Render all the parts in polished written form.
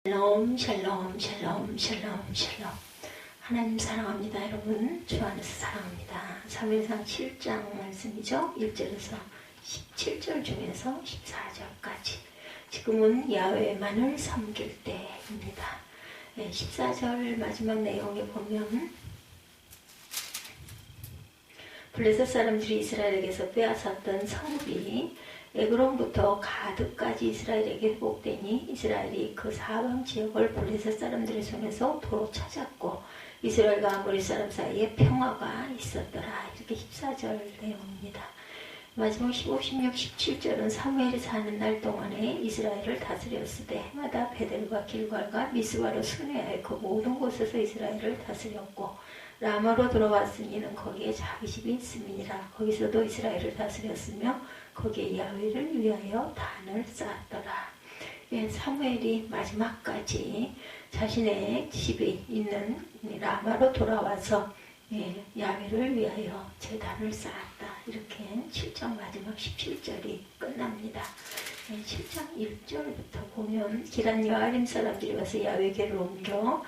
샬롬 샬롬 샬롬 샬롬 샬롬. 하나님 사랑합니다. 여러분 주 안에서 사랑합니다. 사무엘상 7장 말씀이죠. 1절에서 17절 중에서 14절까지. 지금은 야훼만을 섬길 때입니다. 14절 마지막 내용에 보면 블레셋 사람들이 이스라엘에게서 빼앗았던 성읍이 에그론부터 가드까지 이스라엘에게 회복되니 이스라엘이 그 사방 지역을 블레셋 사람들의 손에서 도로 찾았고 이스라엘과 아모리 사람 사이에 평화가 있었더라. 이렇게 14절 내용입니다. 마지막 15, 16, 17절은 사무엘이 사는 날 동안에 이스라엘을 다스렸으되 해마다 베델과 길갈과 미스바로 순회하여 그 모든 곳에서 이스라엘을 다스렸고 라마로 들어왔으니는 거기에 자기 집이 있음이니라. 거기서도 이스라엘을 다스렸으며 거기에 야훼를 위하여 단을 쌓았더라. 사무엘이 마지막까지 자신의 집이 있는 라마로 돌아와서 야훼를 위하여 제단을 쌓았다. 이렇게 7장 마지막 17절이 끝납니다. 7장 1절부터 보면 기란 여아림 사람들이 와서 야훼궤를 옮겨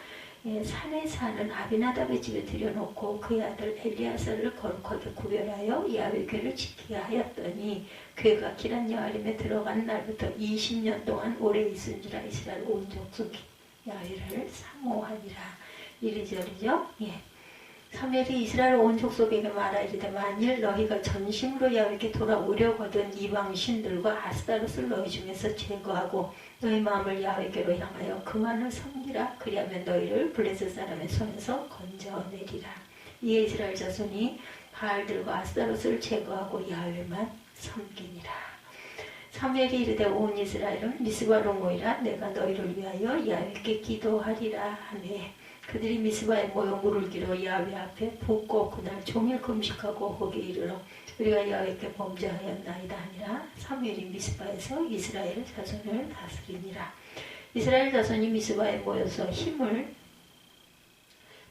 산에 사는 아비나답의 집에 들여놓고 그의 아들 엘리아사를 거룩하게 구별하여 야훼궤를 지키게 하였더니 궤가 기란 여아림에 들어간 날부터 20년 동안 오래 있은지라 이스라엘 온 족속이 야훼를 사모하니라. 1절이죠. 사무엘이 이스라엘 온 족속에게 말하이르되 만일 너희가 전심으로 야훼께 돌아오려거든 이방 신들과 아스타롯을 너희 중에서 제거하고 너희 마음을 야훼께로 향하여 그만을 섬기라. 그리하면 너희를 블레셋 사람의 손에서 건져내리라. 이에 이스라엘 자손이 바알들과 아스타롯을 제거하고 야훼만 섬기니라. 사무엘이 이르되 온 이스라엘은 미스바로 모이라. 내가 너희를 위하여 야훼께 기도하리라 하매 그들이 미스바에 모여 물을 기러 야훼 앞에 붓고 그날 종일 금식하고 거기에 이르러 우리가 야훼께 범죄하였나이다 하니라. 사무엘이 미스바에서 이스라엘 자손을 다스리니라. 이스라엘 자손이 미스바에 모여서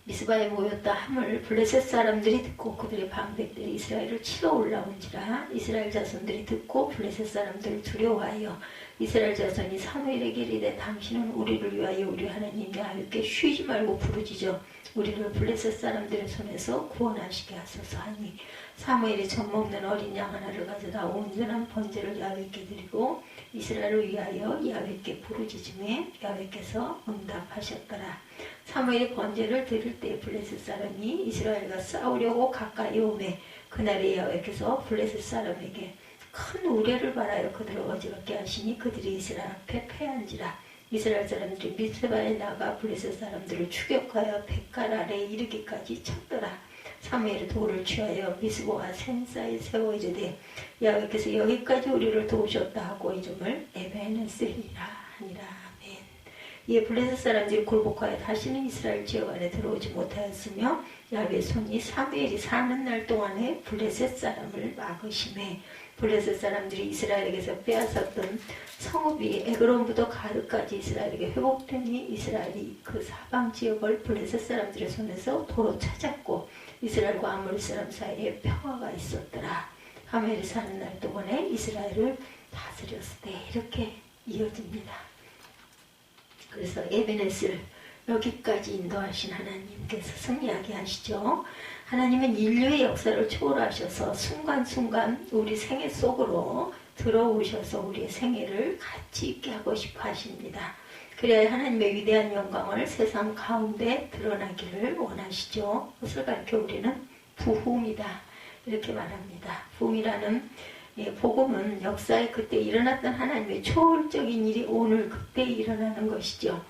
미스바에 모였다 함을 블레셋 사람들이 듣고 그들의 방백들이 이스라엘을 치러 올라온지라. 이스라엘 자손들이 듣고 블레셋 사람들을 두려워하여 이스라엘 자손이 사무엘에게 이르되 당신은 우리를 위하여 우리 하나님 야훼께 쉬지 말고 부르짖어 우리를 블레셋 사람들의 손에서 구원하시게 하소서 하니 사무엘이 젖먹는 어린 양 하나를 가져다 온전한 번제를 야훼께 드리고 이스라엘을 위하여 야훼께 부르짖음에 야훼께서 응답하셨더라. 사무엘이 번제를 드릴 때 블레셋 사람이 이스라엘과 싸우려고 가까이 오매 그날에 야훼께서 블레셋 사람에게 큰 우레를 바라여 그들을 어지럽게 하시니 그들이 이스라엘 앞에 패한지라. 이스라엘 사람들이 미스바에 나가 블레셋 사람들을 추격하여 벳갈 아래에 이르기까지 쳤더라. 사무엘이 돌을 취하여 미스보와 센 사이에 세워 이르되 야훼께서 여기까지 우리를 도우셨다 하고 이름을 에베네셀이라 하니라. 아멘. 이에 블레셋 사람들이 굴복하여 다시는 이스라엘 지역 안에 들어오지 못하였으며 야훼의 손이 사무엘이 사는 날 동안에 블레셋 사람을 막으심에 블레셋 사람들이 이스라엘에게서 빼앗았던 성읍이 에그론부터 가드까지 이스라엘에게 회복되니 이스라엘이 그 사방 지역을 블레셋 사람들의 손에서 도로 찾았고 이스라엘과 아모리 사람 사이에 평화가 있었더라. 사무엘이 사는 날 동안에 이스라엘을 다스렸을 때 이렇게 이어집니다. 그래서 에베네셀 여기까지 인도하신 하나님께서 승리하게 하시죠. 하나님은 인류의 역사를 초월하셔서 순간순간 우리 생애 속으로 들어오셔서 우리의 생애를 가치 있게 하고 싶어 하십니다. 그래야 하나님의 위대한 영광을 세상 가운데 드러나기를 원하시죠. 그것을 가르쳐 우리는 부흥이다 이렇게 말합니다. 부흥이라는 복음은 역사에 그때 일어났던 하나님의 초월적인 일이 오늘 그때 일어나는 것이죠.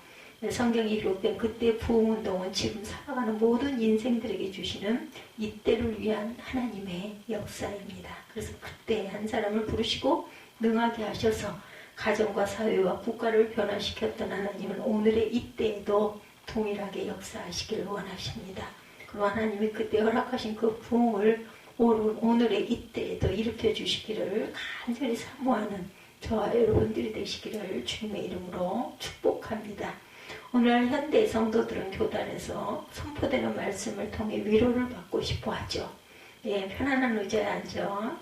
성경이 기록된 그때 부흥운동은 지금 살아가는 모든 인생들에게 주시는 이때를 위한 하나님의 역사입니다. 그래서 그때 한 사람을 부르시고 능하게 하셔서 가정과 사회와 국가를 변화시켰던 하나님은 오늘의 이때에도 동일하게 역사하시기를 원하십니다. 그리고 하나님이 그때 허락하신 그 부흥을 오늘의 이때에도 일으켜 주시기를 간절히 사모하는 저와 여러분들이 되시기를 주님의 이름으로 축복합니다. 오늘 현대 성도들은 교단에서 선포되는 말씀을 통해 위로를 받고 싶어 하죠. 편안한 의자에 앉아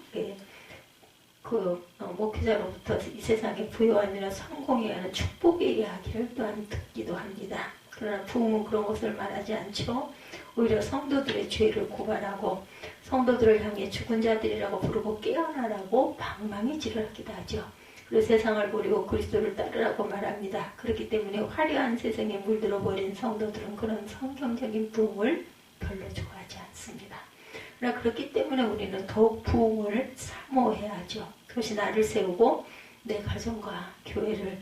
목회자로부터 이 세상의 부요함이나 성공에 관한 축복의 이야기를 또한 듣기도 합니다. 그러나 부흥은 그런 것을 말하지 않죠. 오히려 성도들의 죄를 고발하고 성도들을 향해 죽은 자들이라고 부르고 깨어나라고 방망이 질하기도 하죠. 그리고 세상을 버리고 그리스도를 따르라고 말합니다. 그렇기 때문에 화려한 세상에 물들어 버린 성도들은 그런 성경적인 부흥을 별로 좋아하지 않습니다. 그러나 그렇기 때문에 우리는 더욱 부흥을 사모해야죠. 그것이 나를 세우고 내 가정과 교회를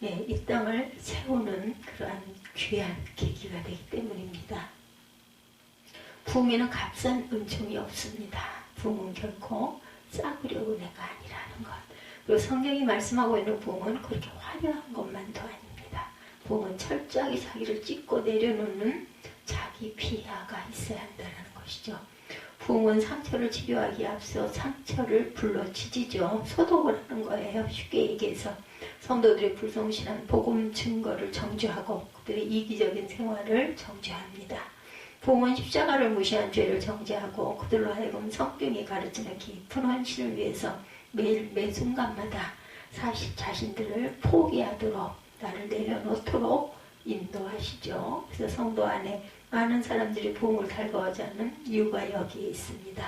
이 땅을 세우는 그러한 귀한 계기가 되기 때문입니다. 부흥에는 값싼 은총이 없습니다. 부흥은 결코 쌓으려고 내가 아니라는 것. 그리고 성경이 말씀하고 있는 부흥은 그렇게 화려한 것만도 아닙니다. 부흥은 철저하게 자기를 찢고 내려놓는 자기 비하가 있어야 한다는 것이죠. 부흥은 상처를 치료하기에 앞서 상처를 불러치지죠. 소독을 하는 거예요. 쉽게 얘기해서 성도들의 불성실한 복음 증거를 정죄하고 그들의 이기적인 생활을 정죄합니다. 부흥은 십자가를 무시한 죄를 정죄하고 그들로 하여금 성경이 가르치는 깊은 헌신을 위해서 매일 매 순간마다 자신들을 포기하도록 나를 내려놓도록 인도하시죠. 그래서 성도 안에 많은 사람들이 부흥을 달가워하지 않는 이유가 여기에 있습니다.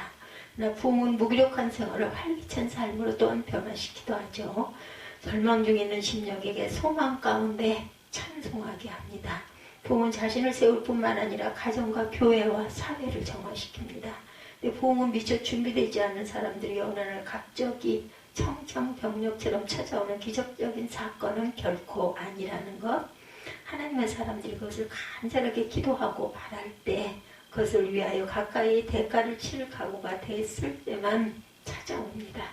그러나 부흥은 무기력한 생활을 활기찬 삶으로 또한 변화시키기도 하죠. 절망 중에 있는 심령에게 소망 가운데 찬송하게 합니다. 부흥은 자신을 세울 뿐만 아니라 가정과 교회와 사회를 정화시킵니다. 근데 부흥은 미처 준비되지 않은 사람들이 어느 날 갑자기 청천벽력처럼 찾아오는 기적적인 사건은 결코 아니라는 것. 하나님의 사람들이 그것을 간절하게 기도하고 바랄 때 그것을 위하여 가까이 대가를 치를 각오가 됐을 때만 찾아옵니다.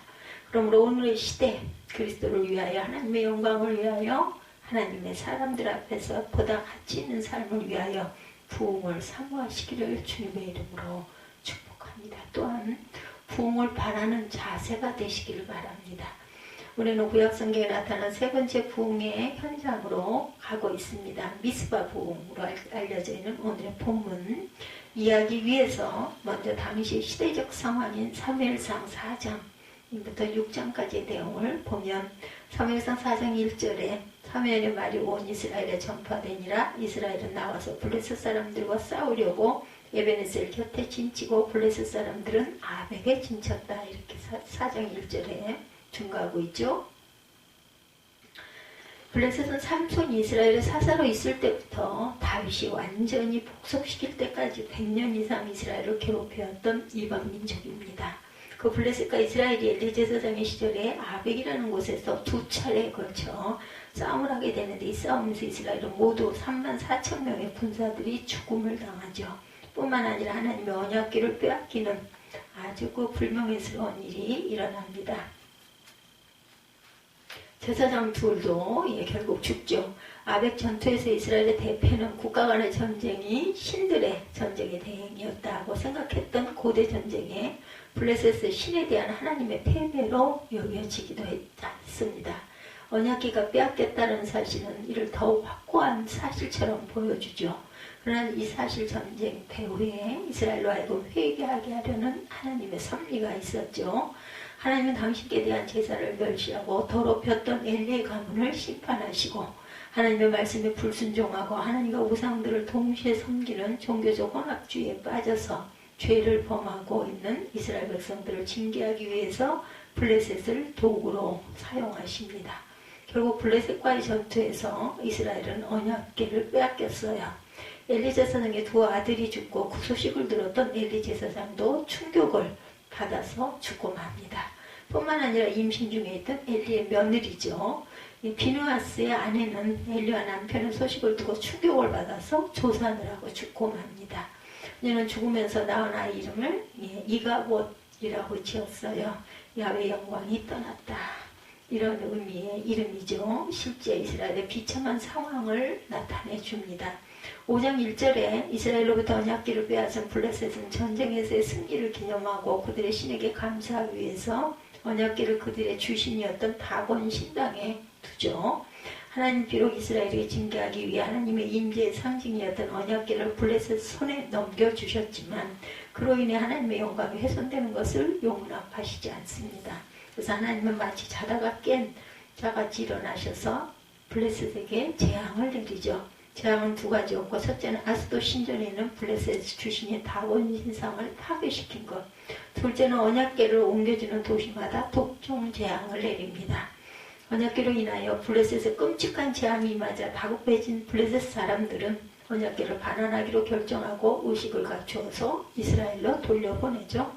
그러므로 오늘의 시대 그리스도를 위하여 하나님의 영광을 위하여 하나님의 사람들 앞에서 보다 가치 있는 삶을 위하여 부흥을 사모하시기를 주님의 이름으로 축복합니다. 또한 부흥을 바라는 자세가 되시기를 바랍니다. 우리는 구약성경에 나타난 세 번째 부흥의 현장으로 가고 있습니다. 미스바 부흥으로 알려져 있는 오늘의 본문 이야기 위에서 먼저 당시 시대적 상황인 사무엘상 4장부터 6장까지의 내용을 보면 사무엘상 4장 1절에 사무엘의 말이 온 이스라엘에 전파되니라. 이스라엘은 나와서 블레셋 사람들과 싸우려고 에베네셀 곁에 진치고 블레셋 사람들은 아벡에 진쳤다. 이렇게 4장 1절에 증거하고 있죠. 블레셋은 삼손이 이스라엘에 사사로 있을 때부터 다윗이 완전히 복속시킬 때까지 100년 이상 이스라엘을 괴롭혀왔던 이방 민족입니다. 그 블레셋과 이스라엘이 엘리 제사장의 시절에 아벡이라는 곳에서 두 차례에 걸쳐 싸움을 하게 되는데 이 싸움에서 이스라엘은 모두 34,000명의 군사들이 죽음을 당하죠. 뿐만 아니라 하나님의 언약궤를 빼앗기는 아주 불명예스러운 일이 일어납니다. 제사장 둘도 결국 죽죠. 아벡 전투에서 이스라엘의 대패는 국가 간의 전쟁이 신들의 전쟁의 대행이었다고 생각했던 고대 전쟁에 블레셋의 신에 대한 하나님의 패배로 여겨지기도 했습니다. 언약궤가 빼앗겼다는 사실은 이를 더욱 확고한 사실처럼 보여주죠. 그러나 이 사실 전쟁 배후에 이스라엘로 하여금 회개하게 하려는 하나님의 섭리가 있었죠. 하나님은 당신께 대한 제사를 멸시하고 더럽혔던 엘리의 가문을 심판하시고 하나님의 말씀에 불순종하고 하나님과 우상들을 동시에 섬기는 종교적 혼합주의에 빠져서 죄를 범하고 있는 이스라엘 백성들을 징계하기 위해서 블레셋을 도구로 사용하십니다. 결국 블레셋과의 전투에서 이스라엘은 언약궤를 빼앗겼어요. 엘리 제사장의 두 아들이 죽고 그 소식을 들었던 엘리 제사장도 충격을 받아서 죽고 맙니다. 뿐만 아니라 임신 중에 있던 엘리의 며느리죠. 비누아스의 아내는 엘리와 남편의 소식을 듣고 충격을 받아서 조산을 하고 죽고 맙니다. 그녀는 죽으면서 낳은 아이 이름을 이가봇이라고 지었어요. 야훼 영광이 떠났다. 이런 의미의 이름이죠. 실제 이스라엘의 비참한 상황을 나타내 줍니다. 5장 1절에 이스라엘로부터 언약궤를 빼앗은 블레셋은 전쟁에서의 승리를 기념하고 그들의 신에게 감사하기 위해서 언약궤를 그들의 주신이었던 다곤 신당에 두죠. 하나님 비록 이스라엘을 징계하기 위해 하나님의 임재의 상징이었던 언약궤를 블레셋 손에 넘겨주셨지만 그로 인해 하나님의 영광이 훼손되는 것을 용납하시지 않습니다. 그래서 하나님은 마치 자다가 깬 자같이 일어나셔서 블레셋에게 재앙을 내리죠. 재앙은 두 가지였고, 첫째는 아스도 신전에 있는 블레셋 주신의 다곤 신상을 파괴시킨 것, 둘째는 언약궤를 옮겨주는 도시마다 독종 재앙을 내립니다. 언약궤로 인하여 블레셋에 끔찍한 재앙이 임하자 다급해진 블레셋 사람들은 언약궤를 반환하기로 결정하고 의식을 갖추어서 이스라엘로 돌려보내죠.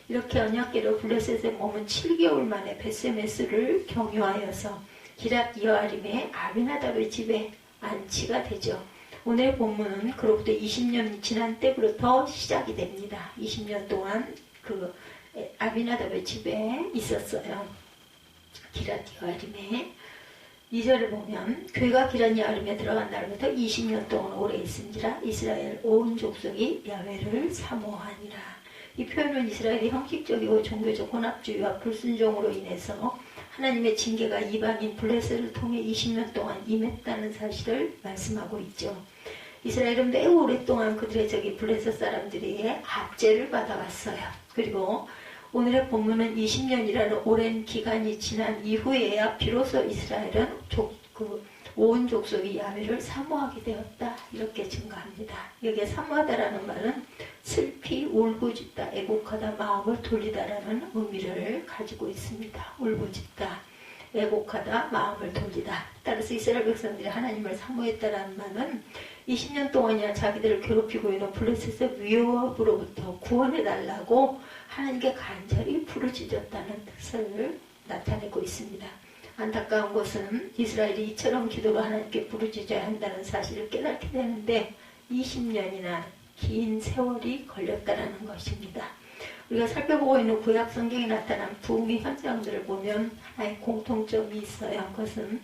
이렇게 언약궤로 블레셋에 머문 7개월 만에 베스메스를 경유하여서 기랏 여아림의 아비나답의 집에 안치가 되죠. 오늘 본문은 그로부터 20년 지난 때부터 시작이 됩니다. 20년 동안 그 아비나답의 집에 있었어요. 기랏 여아림에. 2절을 보면 그가 기랏 여아림에 들어간 날부터 20년 동안 오래 있은지라 이스라엘 온 족속이 야훼를 사모하니라. 이 표현은 이스라엘의 형식적이고 종교적 혼합주의와 불순종으로 인해서 하나님의 징계가 이방인 블레셋을 통해 20년 동안 임했다는 사실을 말씀하고 있죠. 이스라엘은 매우 오랫동안 그들의 적인 블레셋 사람들에게 압제를 받아왔어요. 그리고 오늘의 본문은 20년이라는 오랜 기간이 지난 이후에야 비로소 이스라엘은 온 족속이 야훼를 사모하게 되었다. 이렇게 증가합니다. 여기에 사모하다라는 말은 슬피, 울부짖다, 애곡하다, 마음을 돌리다라는 의미를 가지고 있습니다. 울부짖다, 애곡하다, 마음을 돌리다. 따라서 이스라엘 백성들이 하나님을 사모했다라는 말은 20년 동안이나 자기들을 괴롭히고 있는 블레셋의 위협으로부터 구원해달라고 하나님께 간절히 부르짖었다는 뜻을 나타내고 있습니다. 안타까운 것은 이스라엘이 이처럼 기도로 하나님께 부르짖어야 한다는 사실을 깨닫게 되는데 20년이나 긴 세월이 걸렸다는 것입니다. 우리가 살펴보고 있는 구약 성경에 나타난 부흥의 현장들을 보면 하나의 공통점이 있어요. 그것은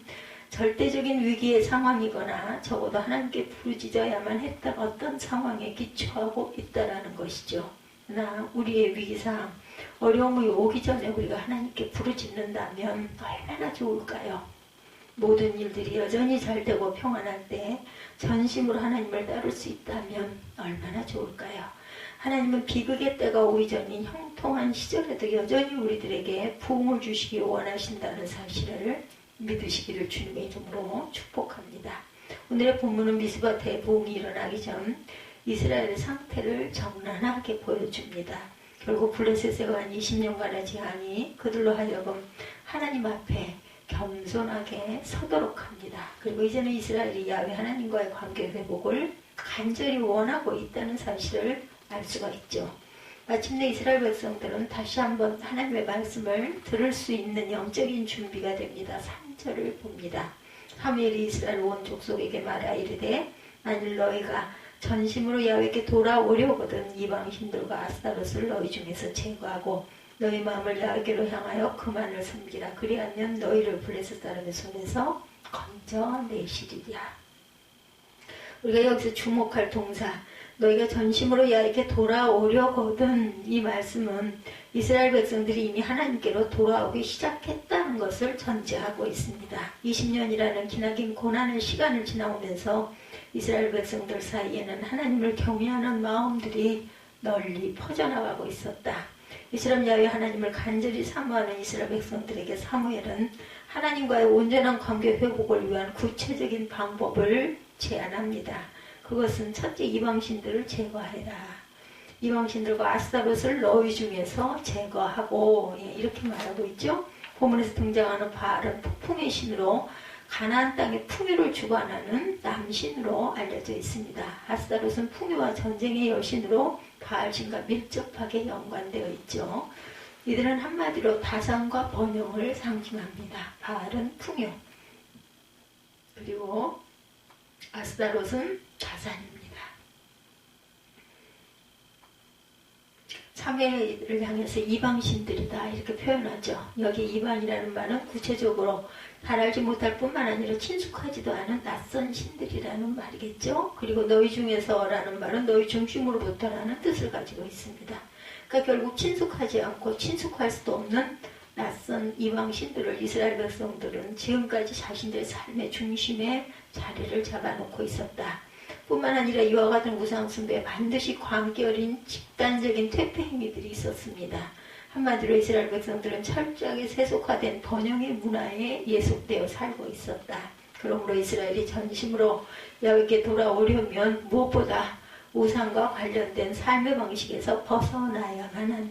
절대적인 위기의 상황이거나 적어도 하나님께 부르짖어야만 했던 어떤 상황에 기초하고 있다는 것이죠. 그러나 우리의 위기상 어려움이 오기 전에 우리가 하나님께 부르짖는다면 얼마나 좋을까요? 모든 일들이 여전히 잘 되고 평안할 때 전심으로 하나님을 따를 수 있다면 얼마나 좋을까요? 하나님은 비극의 때가 오기 전인 형통한 시절에도 여전히 우리들에게 부흥을 주시기 원하신다는 사실을 믿으시기를 주님의 이름으로 축복합니다. 오늘의 본문은 미스바 대부흥이 일어나기 전 이스라엘의 상태를 적나라하게 보여줍니다. 결국 블레셋에 관한 20년간의 재앙이 그들로 하여금 하나님 앞에 겸손하게 서도록 합니다. 그리고 이제는 이스라엘이 야훼 하나님과의 관계 회복을 간절히 원하고 있다는 사실을 알 수가 있죠. 마침내 이스라엘 백성들은 다시 한번 하나님의 말씀을 들을 수 있는 영적인 준비가 됩니다. 3절을 봅니다. 사무엘이 이스라엘 온 족속에게 말하 이르되 만일 너희가 전심으로 야훼께 돌아오려거든 이방신들과 아스타롯을 너희 중에서 제거하고 너희 마음을 야훼께로 향하여 그만을 섬기라. 그리하면 너희를 블레셋 사람의 손에서 건져내시리라. 우리가 여기서 주목할 동사 너희가 전심으로 야훼께 돌아오려거든, 이 말씀은 이스라엘 백성들이 이미 하나님께로 돌아오기 시작했다는 것을 전제하고 있습니다. 20년이라는 기나긴 고난의 시간을 지나오면서 이스라엘 백성들 사이에는 하나님을 경외하는 마음들이 널리 퍼져나가고 있었다. 이처럼 야훼 하나님을 간절히 사모하는 이스라엘 백성들에게 사무엘은 하나님과의 온전한 관계 회복을 위한 구체적인 방법을 제안합니다. 그것은 첫째, 이방신들을 제거해라. 이방신들과 아스타롯을 너희 중에서 제거하고, 이렇게 말하고 있죠. 본문에서 등장하는 바알은 폭풍의 신으로 가나안 땅에 풍요를 주관하는 남신으로 알려져 있습니다. 아스타롯은 풍요와 전쟁의 여신으로 바알신과 밀접하게 연관되어 있죠. 이들은 한마디로 다산과 번영을 상징합니다. 바알은 풍요, 그리고 아스타롯은 자산입니다. 사무엘을 향해서 이방신들이다 이렇게 표현하죠. 여기 이방이라는 말은 구체적으로 잘 알지 못할 뿐만 아니라 친숙하지도 않은 낯선 신들이라는 말이겠죠. 그리고 너희 중에서라는 말은 너희 중심으로부터라는 뜻을 가지고 있습니다. 그러니까 결국 친숙하지 않고 친숙할 수도 없는 낯선 이방신들을 이스라엘 백성들은 지금까지 자신들의 삶의 중심에 자리를 잡아놓고 있었다. 뿐만 아니라 이와 같은 우상 숭배에 반드시 관계 어린 집단적인 퇴폐 행위들이 있었습니다. 한마디로 이스라엘 백성들은 철저하게 세속화된 번영의 문화에 예속되어 살고 있었다. 그러므로 이스라엘이 전심으로 야훼께 돌아오려면 무엇보다 우상과 관련된 삶의 방식에서 벗어나야만 한다.